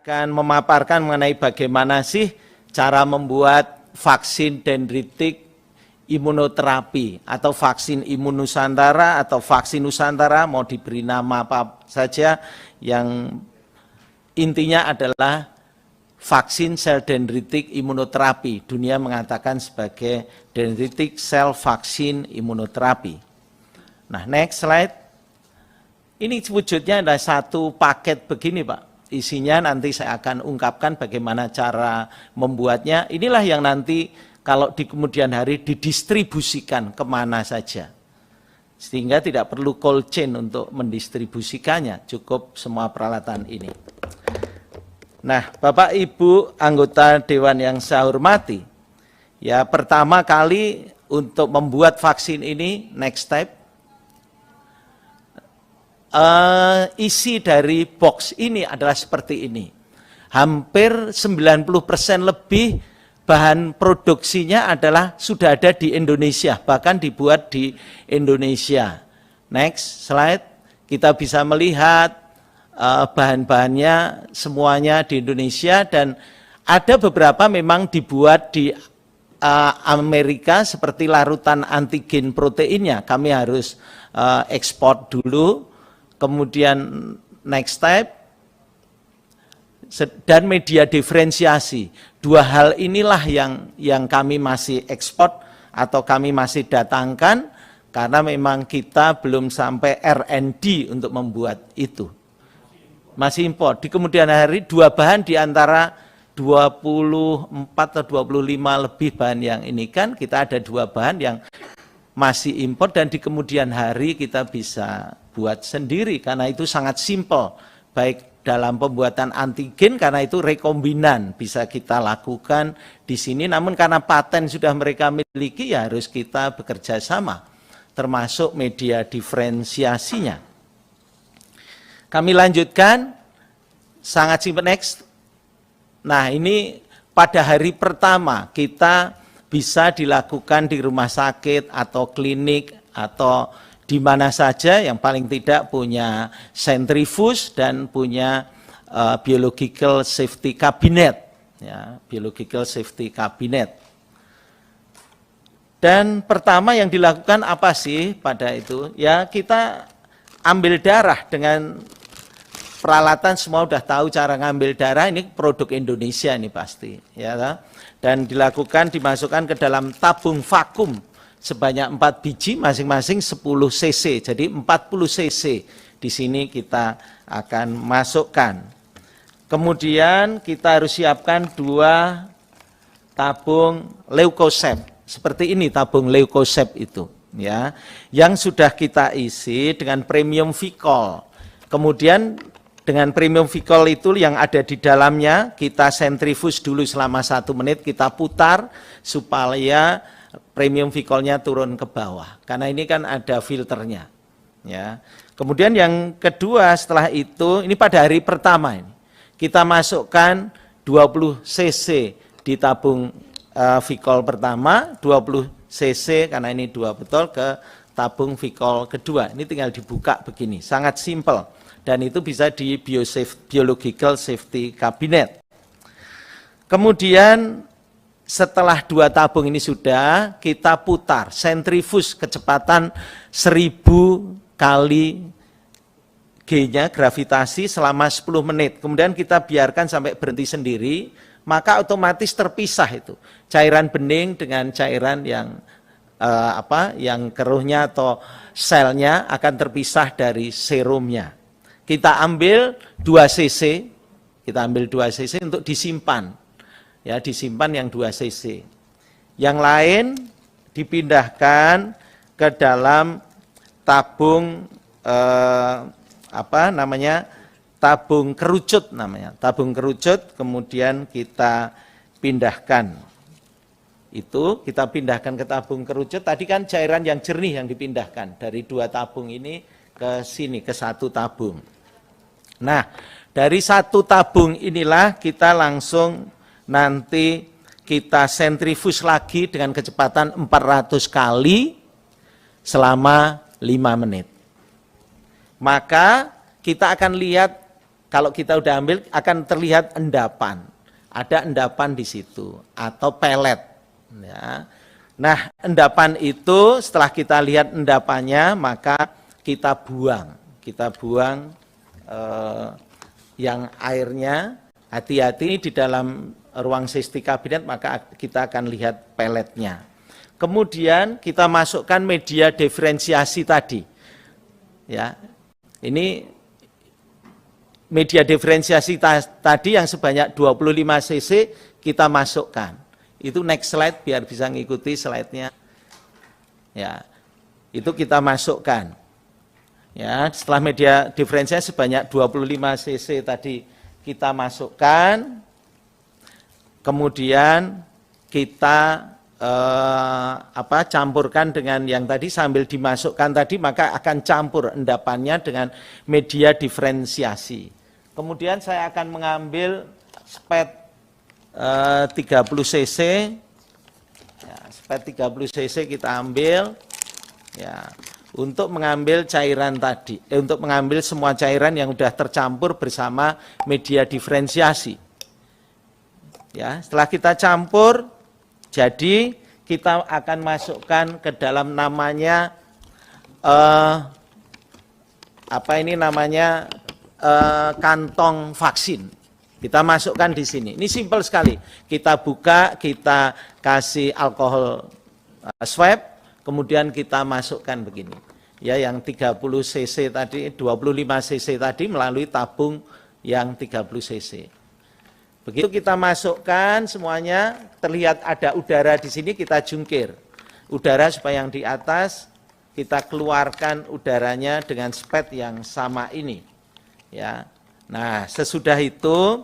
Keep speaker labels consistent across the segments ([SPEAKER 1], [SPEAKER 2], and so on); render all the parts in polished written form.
[SPEAKER 1] akan memaparkan mengenai bagaimana sih cara membuat vaksin dendritik imunoterapi atau vaksin Imunusantara atau vaksin Nusantara, mau diberi nama apa saja, yang intinya adalah vaksin sel dendritik imunoterapi. Dunia mengatakan sebagai dendritic cell vaccine imunoterapi. Nah, next slide. Ini wujudnya ada satu paket begini, Pak. Isinya nanti saya akan ungkapkan bagaimana cara membuatnya. Inilah yang nanti kalau di kemudian hari didistribusikan kemana saja. Sehingga tidak perlu cold chain untuk mendistribusikannya, cukup semua peralatan ini. Nah, Bapak Ibu anggota Dewan yang saya hormati, ya pertama kali untuk membuat vaksin ini, next step, isi dari box ini adalah seperti ini. Hampir 90% lebih bahan produksinya adalah sudah ada di Indonesia, bahkan dibuat di Indonesia. Next slide, kita bisa melihat bahan-bahannya semuanya di Indonesia, dan ada beberapa memang dibuat di Amerika seperti larutan antigen proteinnya. Kami harus ekspor dulu. Kemudian next step, dan media diferensiasi. Dua hal inilah yang kami masih ekspor atau kami masih datangkan, karena memang kita belum sampai R&D untuk membuat itu. Masih impor. Di kemudian hari dua bahan di antara 24 atau 25 lebih bahan yang ini kan, kita ada dua bahan yang masih impor, dan di kemudian hari kita bisa buat sendiri karena itu sangat simpel, baik dalam pembuatan antigen karena itu rekombinan bisa kita lakukan di sini, namun karena paten sudah mereka miliki ya harus kita bekerja sama, termasuk media diferensiasinya. Kami lanjutkan, sangat simpel, next. Nah, ini pada hari pertama kita bisa dilakukan di rumah sakit atau klinik atau di mana saja yang paling tidak punya sentrifuge dan punya biological safety cabinet, ya, biological safety cabinet. Dan pertama yang dilakukan apa sih pada itu? Ya, kita ambil darah dengan peralatan, semua udah tahu cara ngambil darah, ini produk Indonesia ini pasti, ya. Dan dilakukan, dimasukkan ke dalam tabung vakum sebanyak 4 biji, masing-masing 10 cc, jadi 40 cc. Di sini kita akan masukkan. Kemudian kita harus siapkan 2 tabung leukosept, seperti ini tabung leukosept itu, ya, yang sudah kita isi dengan premium Vicol. Kemudian dengan premium Vicol itu yang ada di dalamnya, kita sentrifuge dulu selama 1 menit, kita putar supaya premium Vicolnya turun ke bawah, karena ini kan ada filternya, ya. Kemudian yang kedua setelah itu, ini pada hari pertama ini, kita masukkan 20 cc di tabung Vicol pertama, 20 cc karena ini 2 botol ke tabung Vicol kedua. Ini tinggal dibuka begini, sangat simpel, dan itu bisa di biological safety cabinet. Kemudian setelah 2 tabung ini sudah, kita putar sentrifuge kecepatan 1000 kali G-nya gravitasi selama 10 menit. Kemudian kita biarkan sampai berhenti sendiri, maka otomatis terpisah itu cairan bening dengan cairan yang yang keruhnya atau selnya akan terpisah dari serumnya. Kita ambil 2 cc, untuk disimpan. Ya, disimpan yang 2 cc. Yang lain dipindahkan ke dalam tabung tabung kerucut namanya. Tabung kerucut kemudian kita pindahkan. Itu kita pindahkan ke tabung kerucut. Tadi kan cairan yang jernih yang dipindahkan dari 2 tabung ini ke sini, ke 1 tabung. Nah, dari 1 tabung inilah kita langsung nanti kita sentrifuge lagi dengan kecepatan 400 kali selama 5 menit. Maka kita akan lihat kalau kita udah ambil akan terlihat endapan. Ada endapan di situ atau pelet. Ya. Nah, endapan itu setelah kita lihat endapannya, maka kita buang. Kita buang yang airnya. Hati-hati di dalam ruang safety kabinet, maka kita akan lihat peletnya. Kemudian kita masukkan media diferensiasi tadi. Ya, ini media diferensiasi tadi yang sebanyak 25 cc kita masukkan. Itu next slide biar bisa ngikuti slide-nya. Ya, itu kita masukkan. Ya, setelah media diferensiasi sebanyak 25 cc tadi kita masukkan. Kemudian kita campurkan dengan yang tadi sambil dimasukkan tadi, maka akan campur endapannya dengan media diferensiasi. Kemudian saya akan mengambil spet 30 cc, ya, spet 30 cc kita ambil, ya, untuk mengambil cairan tadi, untuk mengambil semua cairan yang sudah tercampur bersama media diferensiasi. Ya, setelah kita campur, jadi kita akan masukkan ke dalam namanya kantong vaksin. Kita masukkan di sini. Ini simpel sekali. Kita buka, kita kasih alkohol swab, kemudian kita masukkan begini. Ya, yang 30 cc tadi, 25 cc tadi melalui tabung yang 30 cc. Begitu kita masukkan semuanya, terlihat ada udara di sini, kita jungkir. Udara supaya yang di atas kita keluarkan udaranya dengan spet yang sama ini. Ya. Nah, sesudah itu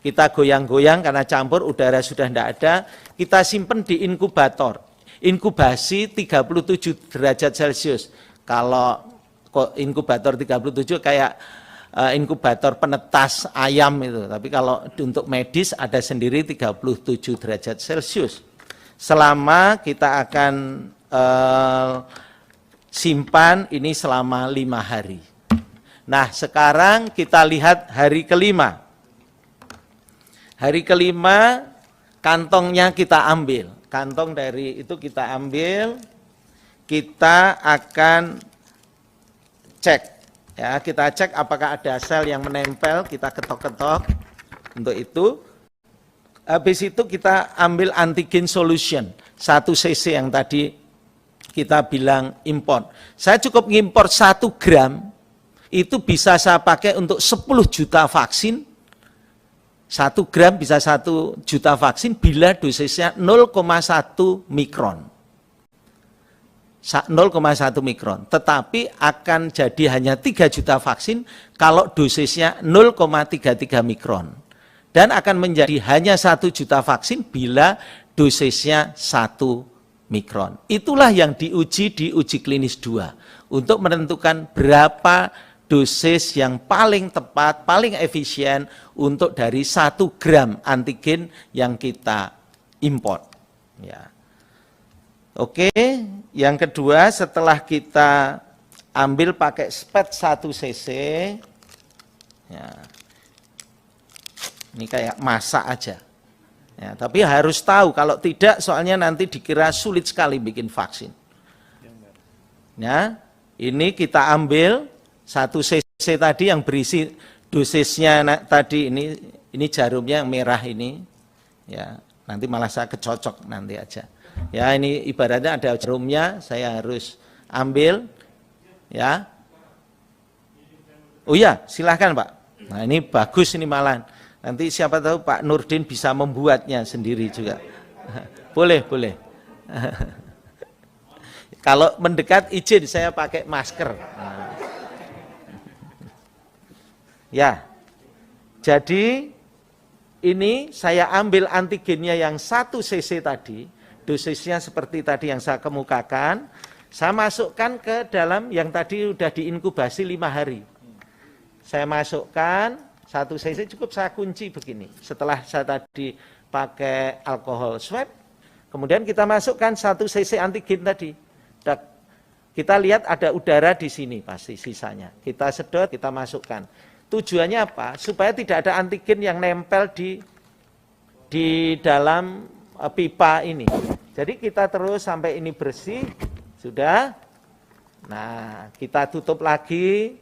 [SPEAKER 1] kita goyang-goyang karena campur udara sudah tidak ada, kita simpan di inkubator. Inkubasi 37 derajat Celcius. Kalau inkubator 37 kayak inkubator penetas ayam itu, tapi kalau untuk medis ada sendiri 37 derajat Celcius. Selama kita akan simpan ini selama 5 hari. Nah, sekarang kita lihat hari kelima. Hari kelima, kantongnya kita ambil. Kantong dari itu kita ambil, kita akan cek. Ya, kita cek apakah ada sel yang menempel, kita ketok-ketok. Untuk itu, habis itu kita ambil antigen solution, 1 cc yang tadi kita bilang import. Saya cukup ngimport 1 gram, itu bisa saya pakai untuk 10 juta vaksin. 1 gram bisa 1 juta vaksin bila dosisnya 0,1 mikron. 0,1 mikron. Tetapi akan jadi hanya 3 juta vaksin kalau dosisnya 0,33 mikron. Dan akan menjadi hanya 1 juta vaksin bila dosisnya 1 mikron. Itulah yang diuji di uji klinis 2. Untuk menentukan berapa dosis yang paling tepat, paling efisien untuk dari 1 gram antigen yang kita import. Ya. Oke, yang kedua setelah kita ambil pakai spet 1 cc, ya, ini kayak masak aja. Ya, tapi harus tahu, kalau tidak soalnya nanti dikira sulit sekali bikin vaksin. Ya, ini kita ambil 1 cc tadi yang berisi dosisnya tadi, ini jarumnya yang merah ini, ya nanti malah saya kecocok nanti aja. Ya, ini ibaratnya ada jarumnya, saya harus ambil, ya. Oh iya, silahkan Pak. Nah ini bagus ini malah. Nanti siapa tahu Pak Nurdin bisa membuatnya sendiri juga. Boleh, boleh. Kalau mendekat izin saya pakai masker. Nah. Ya, jadi ini saya ambil antigennya yang 1 cc tadi, dosisnya seperti tadi yang saya kemukakan, saya masukkan ke dalam yang tadi sudah diinkubasi 5 hari. Saya masukkan 1 cc, cukup saya kunci begini. Setelah saya tadi pakai alkohol swab, kemudian kita masukkan 1 cc antigen tadi. Kita lihat ada udara di sini pasti sisanya. Kita sedot, kita masukkan. Tujuannya apa? Supaya tidak ada antigen yang nempel di dalam pipa ini. Jadi kita terus sampai ini bersih, sudah. Nah, kita tutup lagi.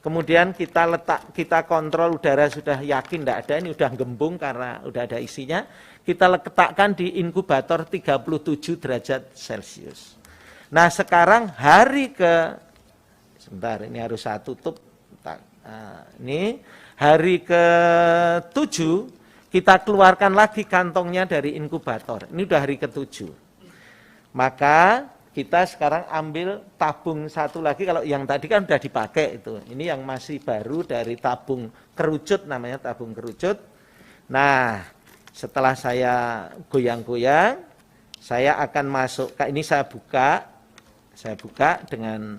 [SPEAKER 1] Kemudian kita kontrol udara sudah yakin tidak ada, ini udah gembung karena udah ada isinya. Kita letakkan di inkubator 37 derajat Celcius. Nah, sekarang sebentar, ini harus saya tutup. Ini hari ke-7 kita keluarkan lagi kantongnya dari inkubator. Ini udah hari ke-7. Maka kita sekarang ambil tabung satu lagi, kalau yang tadi kan udah dipakai itu. Ini yang masih baru dari tabung kerucut, namanya tabung kerucut. Nah, setelah saya goyang-goyang, saya akan masuk, ini saya buka dengan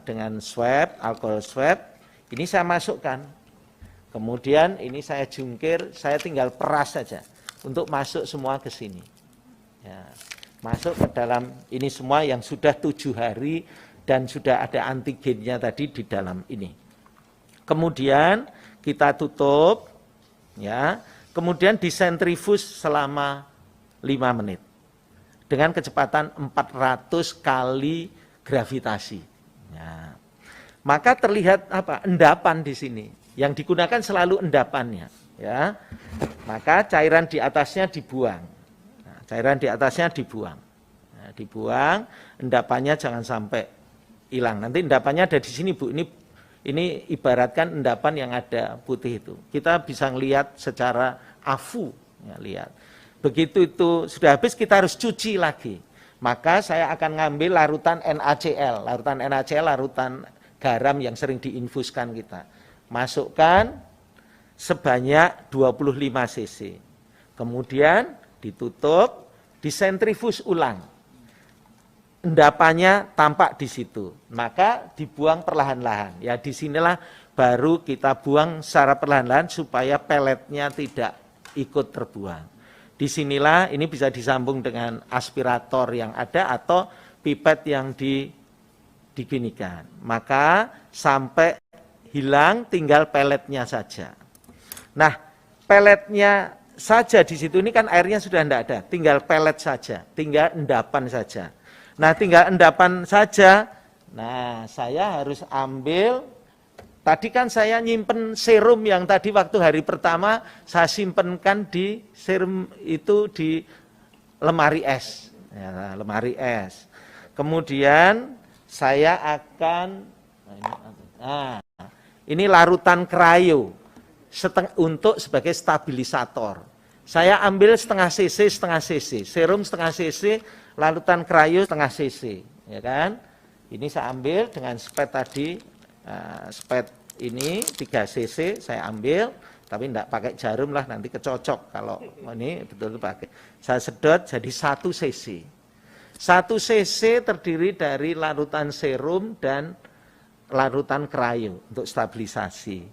[SPEAKER 1] dengan swab, alkohol swab. Ini saya masukkan, kemudian ini saya jungkir, saya tinggal peras saja untuk masuk semua ke sini. Ya, masuk ke dalam ini semua yang sudah 7 hari dan sudah ada antigennya tadi di dalam ini. Kemudian kita tutup, ya. Kemudian disentrifus selama 5 menit dengan kecepatan 400 kali gravitasi. Ya. Maka terlihat endapan di sini. Yang digunakan selalu endapannya, ya. Maka cairan di atasnya dibuang. Nah, cairan di atasnya dibuang. Nah, dibuang, endapannya jangan sampai hilang. Nanti endapannya ada di sini, Bu. Ini ibaratkan endapan yang ada putih itu. Kita bisa ngelihat secara afu, ya, lihat. Begitu itu sudah habis, kita harus cuci lagi. Maka saya akan ngambil larutan NaCl. Larutan NaCl, larutan garam yang sering diinfuskan kita. Masukkan sebanyak 25 cc. Kemudian ditutup, disentrifus ulang. Endapannya tampak di situ. Maka dibuang perlahan-lahan. Ya, disinilah baru kita buang secara perlahan-lahan supaya peletnya tidak ikut terbuang. Disinilah ini bisa disambung dengan aspirator yang ada atau pipet yang diginikan. Maka sampai hilang tinggal peletnya saja. Nah, peletnya saja di situ ini kan airnya sudah tidak ada, tinggal pelet saja, tinggal endapan saja. Nah, tinggal endapan saja. Nah, saya harus ambil, tadi kan saya nyimpen serum yang tadi waktu hari pertama saya simpenkan di serum itu di lemari es. Ya, lemari es. Kemudian saya akan, ini larutan krayo untuk sebagai stabilisator. Saya ambil setengah cc, serum setengah cc, larutan krayo setengah cc, ya kan? Ini saya ambil dengan spet tadi, spet ini 3 cc saya ambil, tapi tidak pakai jarum lah, nanti kecocok kalau ini betul-betul pakai. Saya sedot jadi 1 cc. 1 cc terdiri dari larutan serum dan larutan krayo untuk stabilisasi.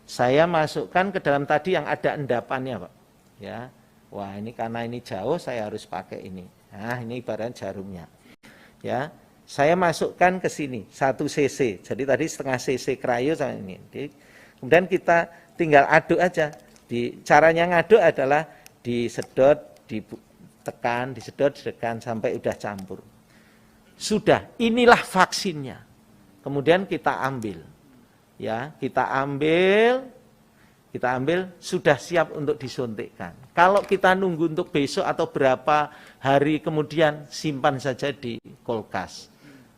[SPEAKER 1] Saya masukkan ke dalam tadi yang ada endapannya, Pak. Ya, wah ini karena ini jauh saya harus pakai ini. Nah, ini ibarat jarumnya. Ya, saya masukkan ke sini 1 cc. Jadi tadi setengah cc krayo sama ini. Kemudian kita tinggal aduk aja. Caranya ngaduk adalah disedot, ditekan, disedot sampai udah campur. Sudah, inilah vaksinnya. Kemudian kita ambil. Ya, kita ambil sudah siap untuk disuntikkan. Kalau kita nunggu untuk besok atau berapa hari kemudian, simpan saja di kulkas.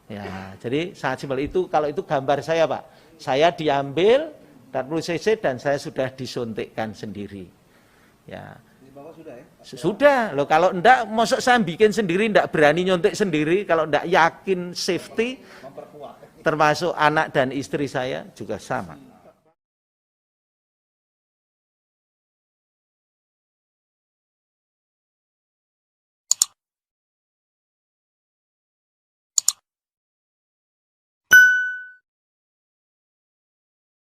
[SPEAKER 1] Ya, jadi sangat simpel itu. Kalau itu gambar saya, Pak. Saya diambil 40 cc dan saya sudah disuntikkan sendiri. Ya.
[SPEAKER 2] Bapak sudah ya?
[SPEAKER 1] Sudah. Loh, kalau enggak, masuk saya bikin sendiri, enggak berani nyuntik sendiri, kalau enggak yakin safety, termasuk anak dan istri saya juga sama.